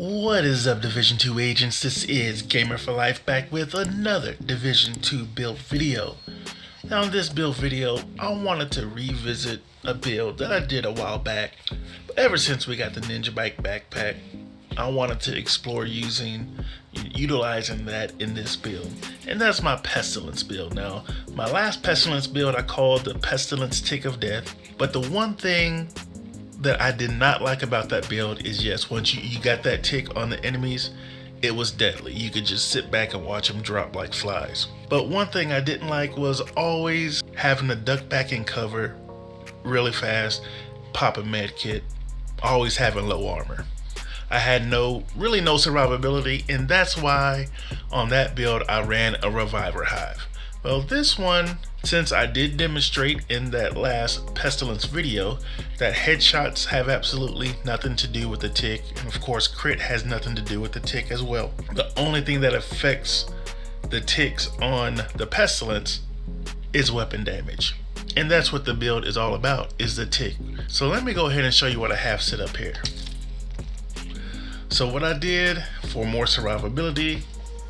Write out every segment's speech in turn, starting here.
What is up, Division 2 agents? This is Gamer for Life back with another Division 2 build video. Now in this build video, I wanted to revisit a build that I did a while back. But ever since we got the Ninja Bike backpack, I wanted to explore utilizing that in this build. And that's my Pestilence build. Now, my last Pestilence build I called the Pestilence Tick of Death. But the one thing that I did not like about that build is, yes, once you got that tick on the enemies, it was deadly. You could just sit back and watch them drop like flies. But one thing I didn't like was always having to duck back in cover really fast, pop a med kit, always having low armor. I had really no survivability, and that's why on that build I ran a Reviver Hive. Well, this one, since I did demonstrate in that last Pestilence video that headshots have absolutely nothing to do with the tick, and of course crit has nothing to do with the tick as well. The only thing that affects the ticks on the Pestilence is weapon damage. And that's what the build is all about, is the tick. So let me go ahead and show you what I have set up here. So what I did for more survivability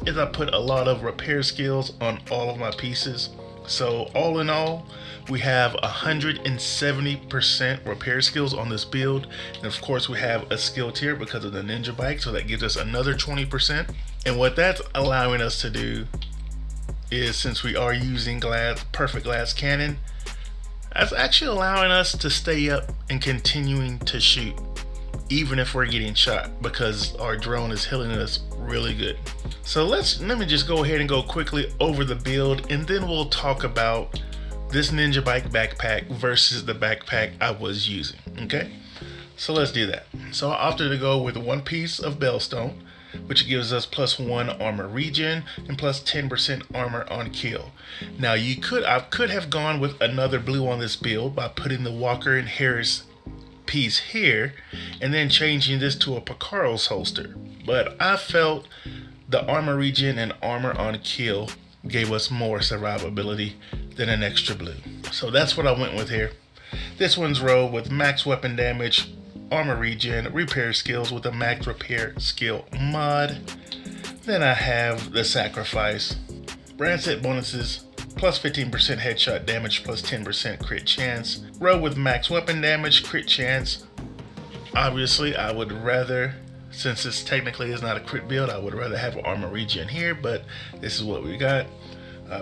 is I put a lot of repair skills on all of my pieces. So all in all, we have 170% repair skills on this build. And of course we have a skill tier because of the Ninja Bike, so that gives us another 20%. And what that's allowing us to do is, since we are using perfect glass cannon, that's actually allowing us to stay up and continuing to shoot even if we're getting shot, because our drone is healing us really good. So let me just go ahead and go quickly over the build, and then we'll talk about this Ninja Bike backpack versus the backpack I was using. Okay, so let's do that. So I opted to go with one piece of Bellstone, which gives us +1 armor regen and plus 10% armor on kill. Now I could have gone with another blue on this build by putting the Walker and Harris piece here and then changing this to a Picaro's holster, but I felt the armor regen and armor on kill gave us more survivability than an extra blue, so that's what I went with here. This one's rolled with max weapon damage, armor regen, repair skills with a max repair skill mod. Then I have the sacrifice, brand set bonuses, plus 15% headshot damage, plus 10% crit chance. Row with max weapon damage, crit chance. Obviously, I would rather, since this technically is not a crit build, I would rather have an armor regen here, but this is what we got.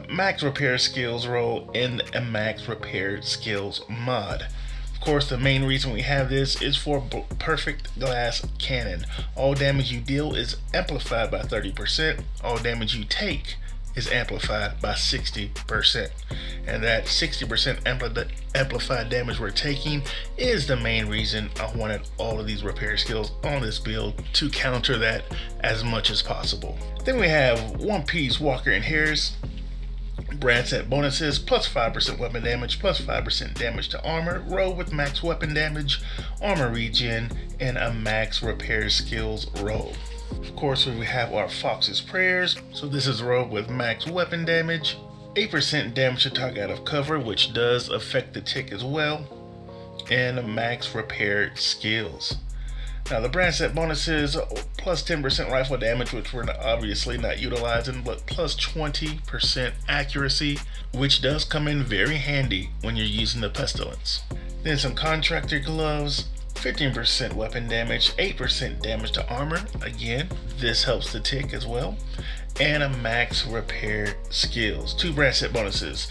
Max repair skills roll and a max repair skills mod. Of course, the main reason we have this is for perfect glass cannon. All damage you deal is amplified by 30%. All damage you take is amplified by 60%, and that 60% amplified damage we're taking is the main reason I wanted all of these repair skills on this build, to counter that as much as possible. Then we have one piece Walker and Harris, brand set bonuses, plus 5% weapon damage, plus 5% damage to armor, row with max weapon damage, armor regen, and a max repair skills roll. Of course, we have our Fox's Prayers. So this is rolled with max weapon damage, 8% damage to target out of cover, which does affect the tick as well, and a max repair skills. Now the brand set bonuses, plus 10% rifle damage, which we're obviously not utilizing, but plus 20% accuracy, which does come in very handy when you're using the Pestilence. Then some contractor gloves, 15% weapon damage, 8% damage to armor. Again, this helps the tick as well. And a max repair skills. 2 brand set bonuses,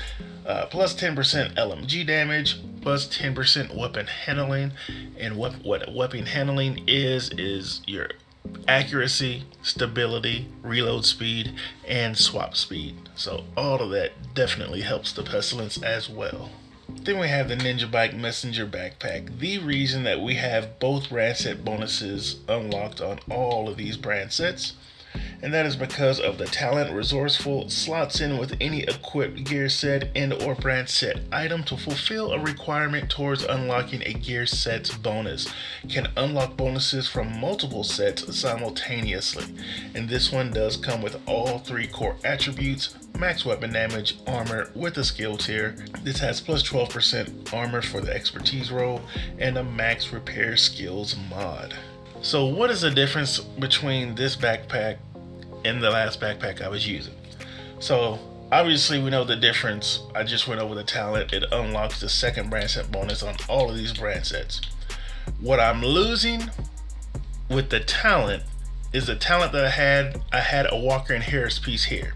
plus 10% LMG damage, plus 10% weapon handling. And what weapon handling is your accuracy, stability, reload speed, and swap speed. So all of that definitely helps the Pestilence as well. Then we have the Ninja Bike Messenger backpack. The reason that we have both brand set bonuses unlocked on all of these brand sets, and that is because of the talent resourceful slots in with any equipped gear set and or brand set item to fulfill a requirement towards unlocking a gear set's bonus. Can unlock bonuses from multiple sets simultaneously, and this one does come with all 3 core attributes: max weapon damage, armor with a skill tier. This has plus 12% armor for the expertise roll, and a max repair skills mod. So what is the difference between this backpack and the last backpack I was using? So obviously we know the difference. I just went over the talent. It unlocks the second brand set bonus on all of these brand sets. What I'm losing with the talent is the talent that I had a Walker and Harris piece here,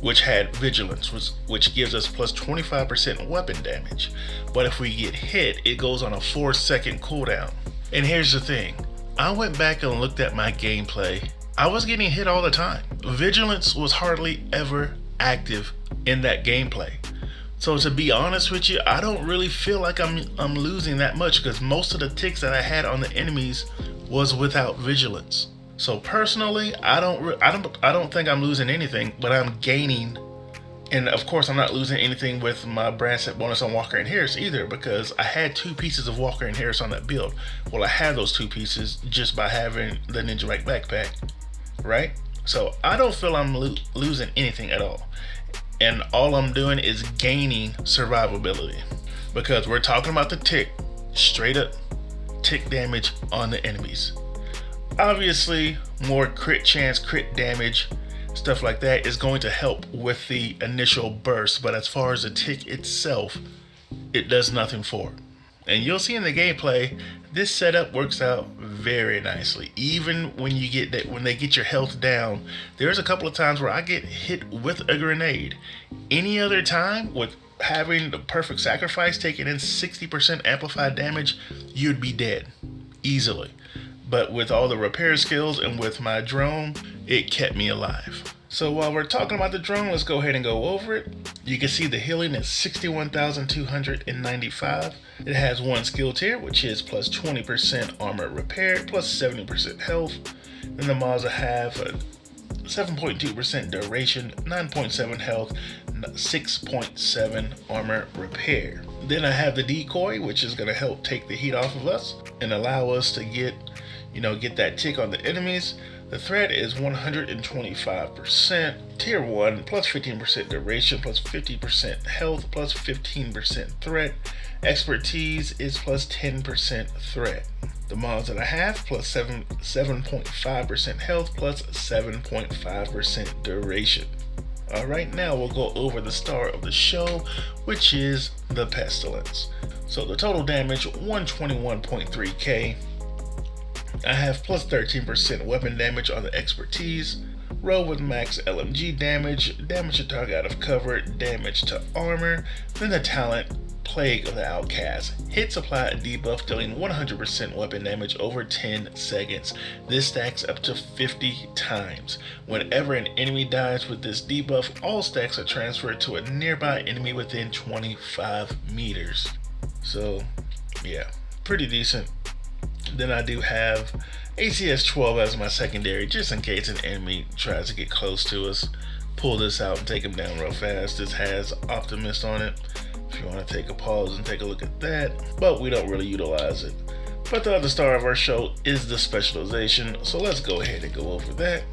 which had Vigilance, which gives us plus 25% weapon damage. But if we get hit, it goes on a 4-second cooldown. And here's the thing, I went back and looked at my gameplay. I was getting hit all the time. Vigilance was hardly ever active in that gameplay. So to be honest with you, I don't really feel like I'm losing that much, because most of the ticks that I had on the enemies was without Vigilance. So personally, I don't think I'm losing anything, but I'm gaining. And of course, I'm not losing anything with my brand set bonus on Walker and Harris either, because I had 2 pieces of Walker and Harris on that build. Well, I had those 2 pieces just by having the Ninja Bike backpack, right? So I don't feel I'm losing anything at all. And all I'm doing is gaining survivability, because we're talking about the tick, straight up tick damage on the enemies. Obviously, more crit chance, crit damage, stuff like that is going to help with the initial burst, but as far as the tick itself, it does nothing for it. And you'll see in the gameplay, this setup works out very nicely. Even when you get that, when they get your health down, there's a couple of times where I get hit with a grenade. Any other time, with having the perfect sacrifice taking in 60% amplified damage, you'd be dead easily. But with all the repair skills and with my drone, it kept me alive. So while we're talking about the drone, let's go ahead and go over it. You can see the healing is 61,295. It has 1 skill tier, which is plus 20% armor repair, plus 70% health. Then the Mazda have a 7.2% duration, 9.7 health, 6.7 armor repair. Then I have the decoy, which is going to help take the heat off of us and allow us to get that tick on the enemies. The threat is 125%, tier 1, plus 15% duration, plus 50% health, plus 15% threat. Expertise is plus 10% threat. The mods that I have, plus 7.5% health, plus 7.5% duration. Alright, now we'll go over the star of the show, which is the Pestilence. So the total damage, 121.3k. I have plus 13% weapon damage on the expertise, roll with max LMG damage, damage to target out of cover, damage to armor. Then the talent, Plague of the Outcast, hits apply a debuff dealing 100% weapon damage over 10 seconds. This stacks up to 50 times. Whenever an enemy dies with this debuff, all stacks are transferred to a nearby enemy within 25 meters. So yeah, pretty decent. Then I do have ACS 12 as my secondary, just in case an enemy tries to get close to us. Pull this out and take him down real fast. This has Optimist on it, if you want to take a pause and take a look at that, but we don't really utilize it. But the other star of our show is the Specialization, so let's go ahead and go over that.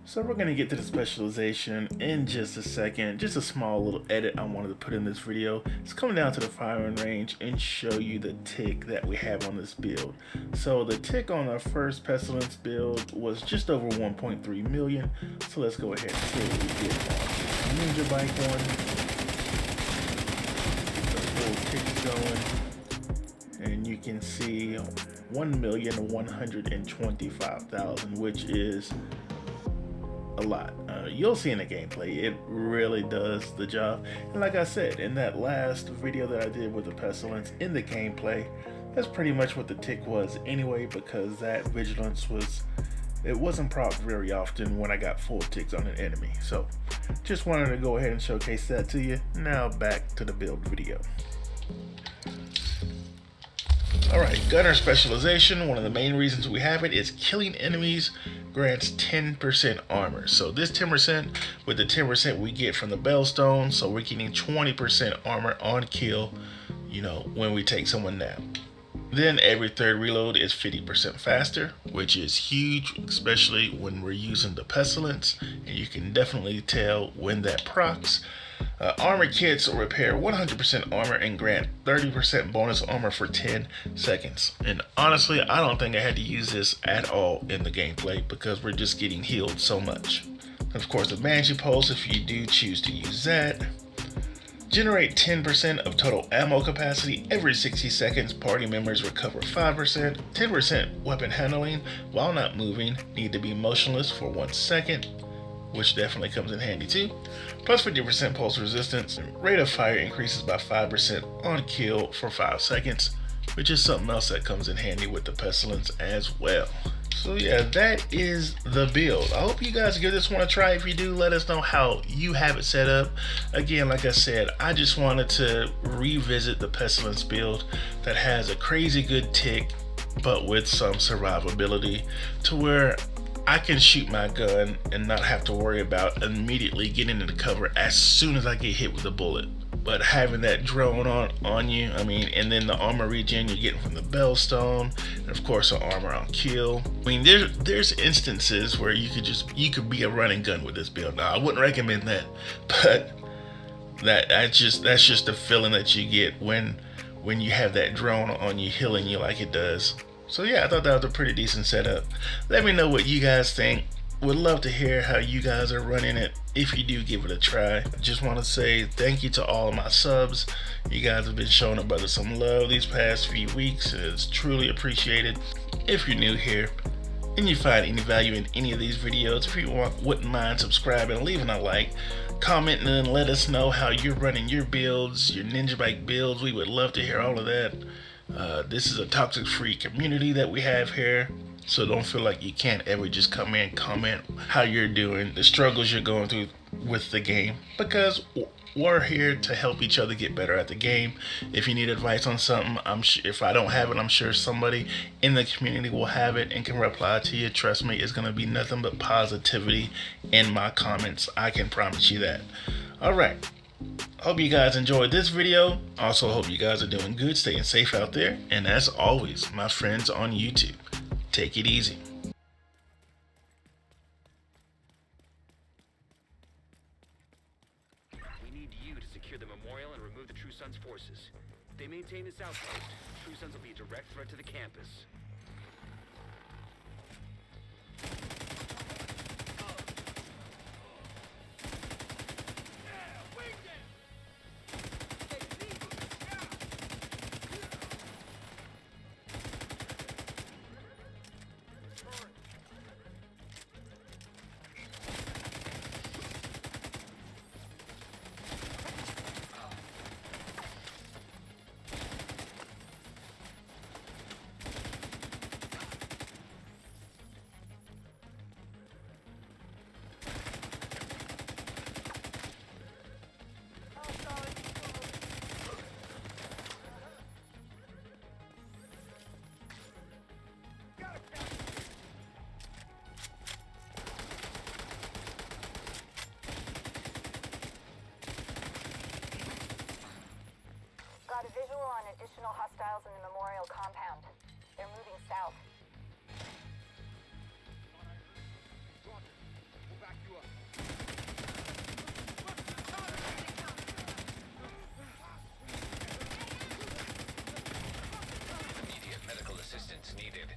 So we're going to get to the Specialization in just a second. Just a small little edit I wanted to put in this video. It's coming down to the firing range and show you the tick that we have on this build. So the tick on our first Pestilence build was just over 1.3 million. So let's go ahead and see what we get on this Ninja Bike one. The full tick going. And you can see 1,125,000, which is a lot. You'll see in the gameplay, it really does the job. And like I said in that last video that I did with the Pestilence, in the gameplay, that's pretty much what the tick was anyway, because that Vigilance wasn't proc very often when I got full ticks on an enemy. So just wanted to go ahead and showcase that to you. Now back to the build video. Alright, Gunner Specialization, one of the main reasons we have it is killing enemies grants 10% armor. So this 10%, with the 10% we get from the Bellstone, so we're getting 20% armor on kill, when we take someone down. Then every third reload is 50% faster, which is huge, especially when we're using the Pestilence, and you can definitely tell when that procs. Armor kits will repair 100% armor and grant 30% bonus armor for 10 seconds. And honestly, I don't think I had to use this at all in the gameplay because we're just getting healed so much. And of course, the Banshee Pulse, if you do choose to use that. Generate 10% of total ammo capacity every 60 seconds. Party members recover 5%. 10% weapon handling while not moving. Need to be motionless for 1 second, which definitely comes in handy too. Plus 50% pulse resistance. Rate of fire increases by 5% on kill for 5 seconds, which is something else that comes in handy with the Pestilence as well. So yeah, that is the build. I hope you guys give this one a try. If you do, let us know how you have it set up. Again, like I said, I just wanted to revisit the Pestilence build that has a crazy good tick, but with some survivability to where I can shoot my gun and not have to worry about immediately getting into cover as soon as I get hit with a bullet. But having that drone on you, I mean, and then the armor regen you're getting from the Bellstone, and of course the armor on kill. I mean, there's instances where you could be a running gun with this build. Now I wouldn't recommend that, but that's just the feeling that you get when you have that drone on you healing you like it does. So yeah, I thought that was a pretty decent setup. Let me know what you guys think. Would love to hear how you guys are running it if you do give it a try. Just want to say thank you to all of my subs. You guys have been showing a brother some love these past few weeks, and it's truly appreciated. If you're new here and you find any value in any of these videos, if you wouldn't mind subscribing, leaving a like, commenting, and let us know how you're running your builds, your Ninja Bike builds. We would love to hear all of that. This is a toxic free community that we have here, so don't feel like you can't ever just come in and comment how you're doing, the struggles you're going through with the game, because we're here to help each other get better at the game. If you need advice on something, if I don't have it, I'm sure somebody in the community will have it and can reply to you. Trust me, it's going to be nothing but positivity in my comments. I can promise you that. Alright, hope you guys enjoyed this video. Also hope you guys are doing good, staying safe out there, and as always, my friends on YouTube, take it easy. We need you to secure the memorial and remove the True Sons forces. If they maintain this outpost, True Sons will be a direct threat to the campus. Got a visual on additional hostiles in the memorial compound. They're moving south. We'll back you up. Immediate medical assistance needed.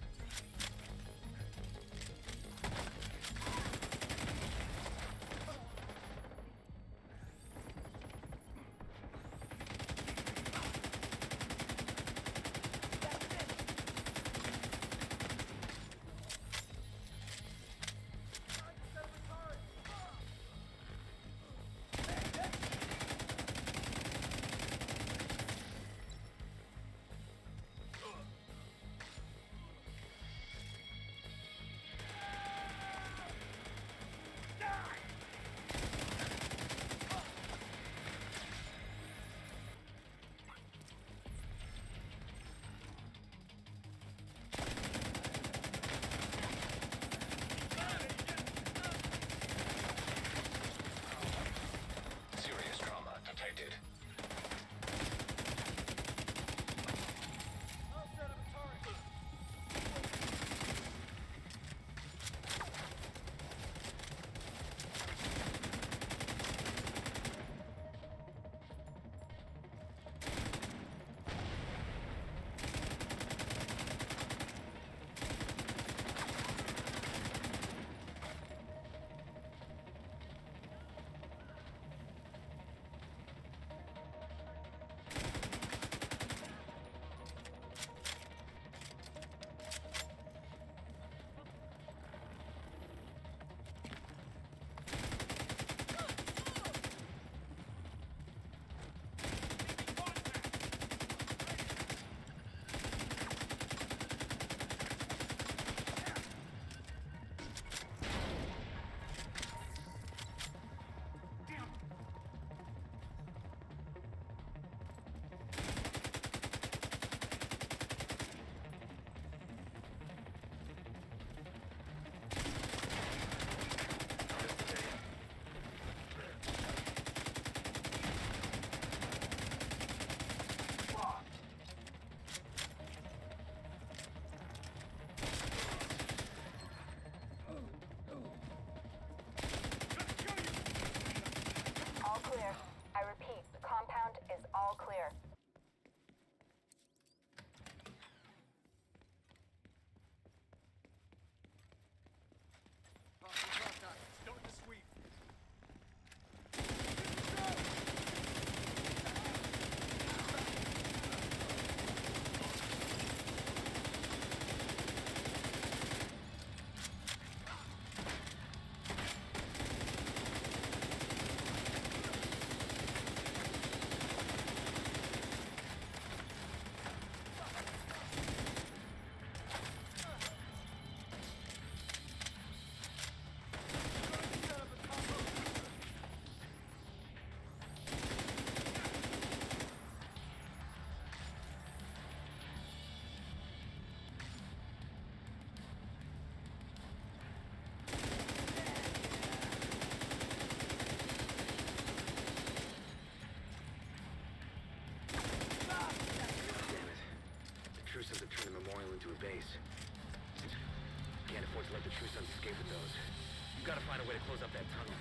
gotta find a way to close up that tunnel.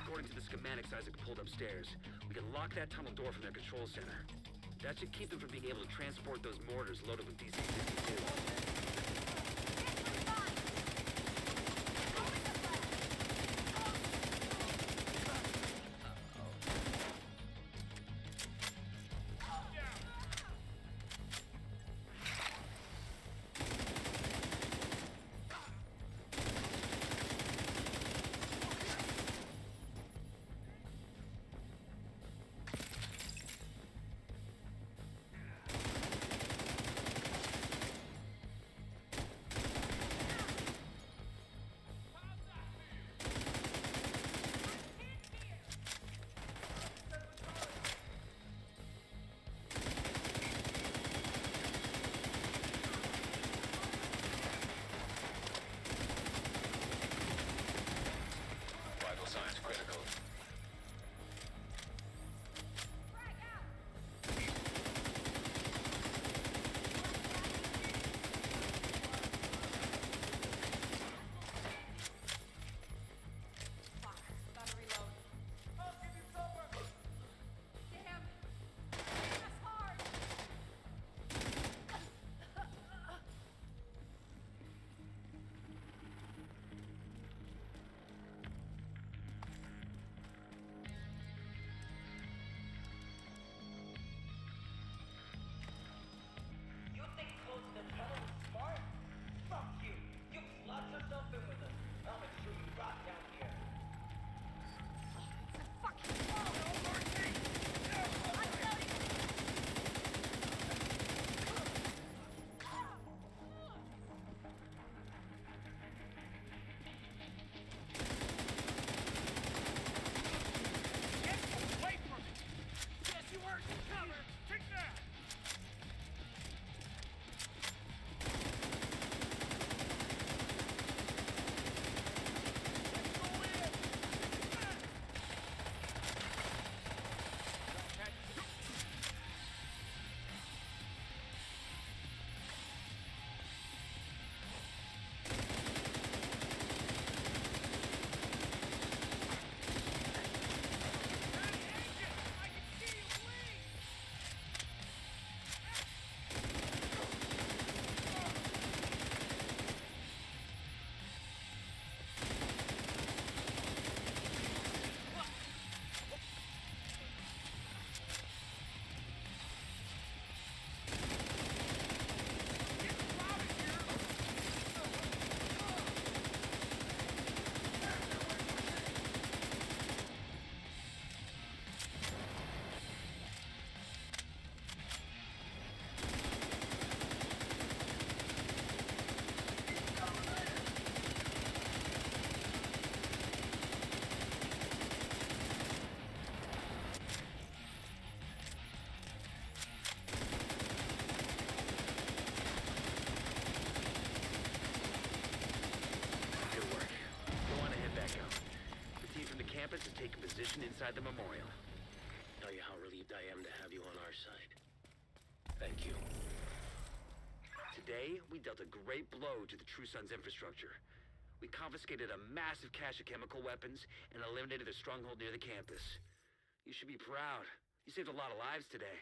According to the schematics Isaac pulled upstairs, we can lock that tunnel door from their control center. That should keep them from being able to transport those mortars loaded with DC-52. Vital signs critical. Fuck. Gotta reload. I'll give you cover! Damn. That's hard. You think closing the tunnel is smart? Fuck you! You slot yourself in with us. I'll make sure you rot down here. It's a fucking wall. I'm loading. Get away from me! Yes, you weren't cover! Take that! campus is taking position inside the memorial. Tell you how relieved I am to have you on our side. Thank you. Today, we dealt a great blow to the True Sons infrastructure. We confiscated a massive cache of chemical weapons and eliminated their stronghold near the campus. You should be proud. You saved a lot of lives today.